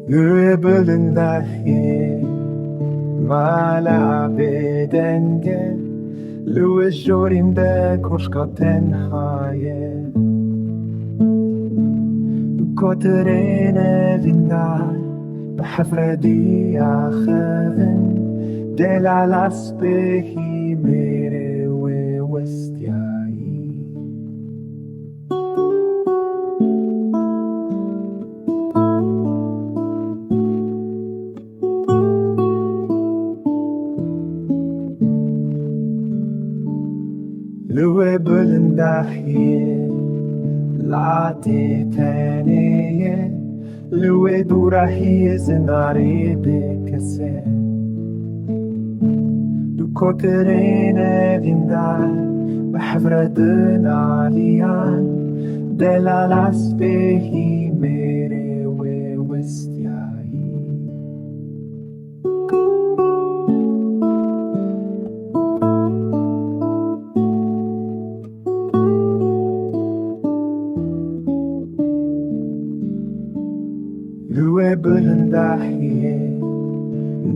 Göbelin dahi mala bedenge Louis Jorinde koşka tenhaye كترين النار بحفردي آخرين دل على صبحي ميري ووستياي لو بلنداحيه لاتي تانية لو دورا هي زناري بكسي دو كوترين فيندار بحفردن عليان دلا لاسبهي ميري ووستياي لو بلنداحيه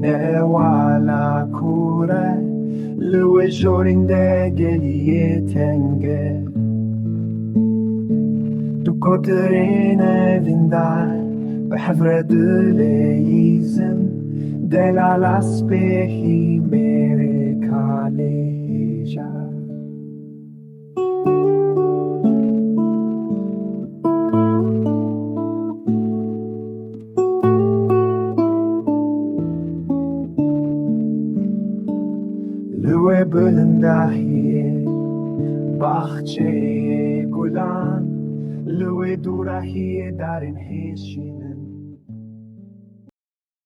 نوala kure لو جورinde geliye tenge Du koterin evinden بحفرد ليزم دل على صبحي ميري كاليجا لو بلنداحيه bahçe gulan لو دورهی در این هیچی